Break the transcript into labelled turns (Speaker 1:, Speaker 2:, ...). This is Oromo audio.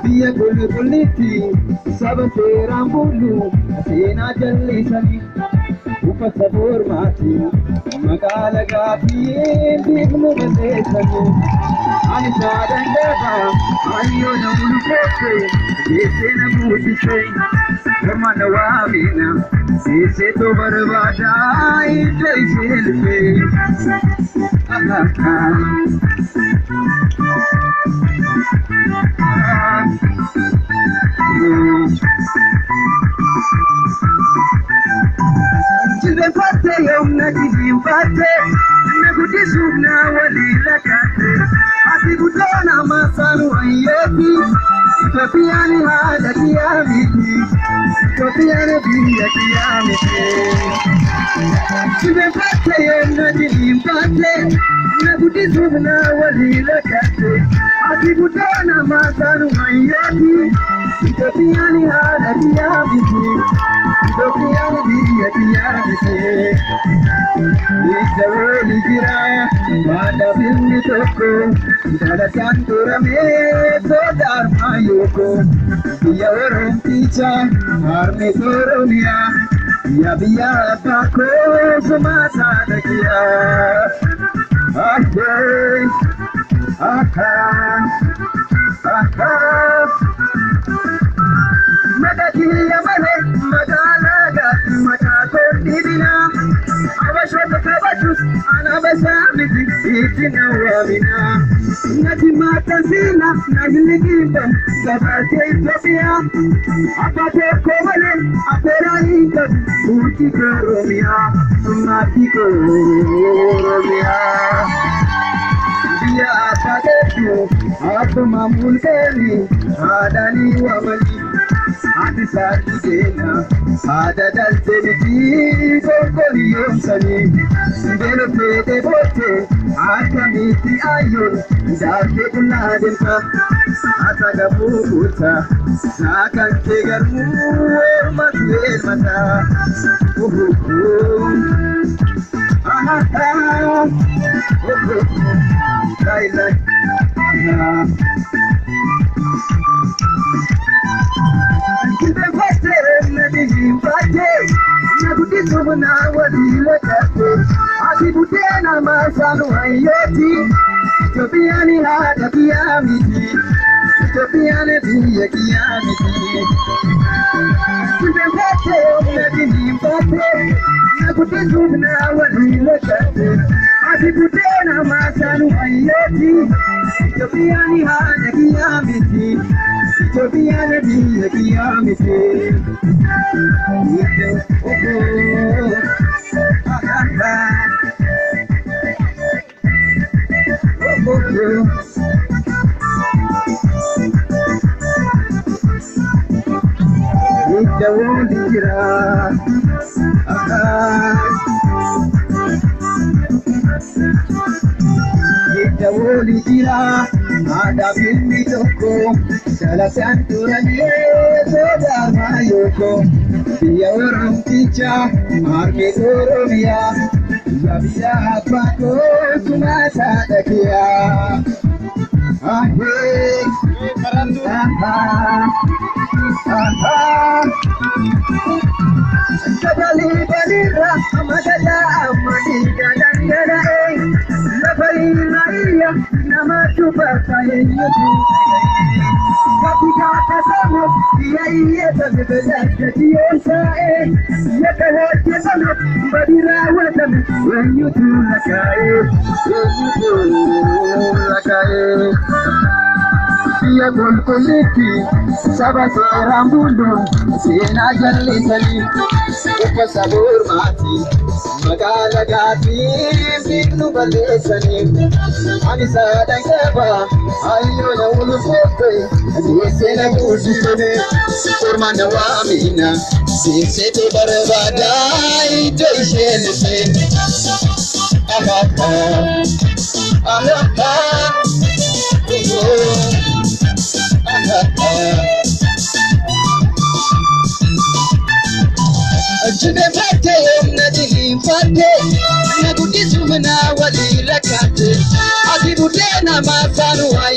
Speaker 1: Biya gulli gulliti saba seeraan bulu seenaa jallisanii ufa saboor maatii magaala gaafii beeknu balleessanii ani saadaan dhabaa ayyoo na ulfoofe geessee na guddise gama na waamina geessee too barbaadaa iddoo ishee lufee Children party, young Nagin party, Nagudi Suna, Walila Kate, Atibutana Masanu, Ayeti, Topiani had a Kiamiti, Topiani be a Kiamiti. Children party, young Nagin party, Nagudi Suna, Walila Kate, Atibutana Masanu, Ayeti, Topiani had a Kiamiti. Topiani be a Kiamiti. It's a really gira, but a bimbi toko, Dada Santura me, so Dharma Yoko, your own teacher, Arme Toronia, Yabia Paco, Sumata the Kia. Okay, Madagia Mane, Madalaga, Matako Divina, Avashota Kabatus, Anabasami, eating a wabina. Natimata Zina, Nagilikimba, Sabate Topia, Apate Komane, Aperaita, Utiko Romia, Matiko Romia. Dia Padetu, Atoma Mulkeli, Adani Wamali, Adisa Dena, Ada Delti, Golion Sani, Delope de Bote, Akamiti Ayon, Date Unadenka, Ataga Puta, Sakan Kegaru, Matuel Mata, Topiani had a Kiamiti, Topiani be a Kiamiti. To the Pate, letting him Pate, Nakutu now what we look at it. Atibutena Masanu Ayeti, Topiani had a Kiamiti, Topiani be a Kiamiti. The world is the world is Ada Bimbi Toko, Sala Santura Dharma Yoko, your own teacher, Arme Goromia, Yabia Paco, Sumata the Kia. Sabali Balira, Amadala, Madika, Dangana, Sabali Maria, Namatu Papa, Kapika Kasamo, Yayeta, the Tionsa, Yaka, Badira, when you do Biya Gulkuliti, Saba Seeraan bulu seenaa jallisanii ufa saboor maatii magaala gaafii beeknu balleessanii ani saadaan dhabaa ayyoo na ulfoofe geessee na guddisanii orma na waamina geessee too barbaadaa iddoo ishee lufee. Today, Pate, Nagin Pate, Nagudi Suna. ونا ولي لكاتي أدي بدينا ما صانوا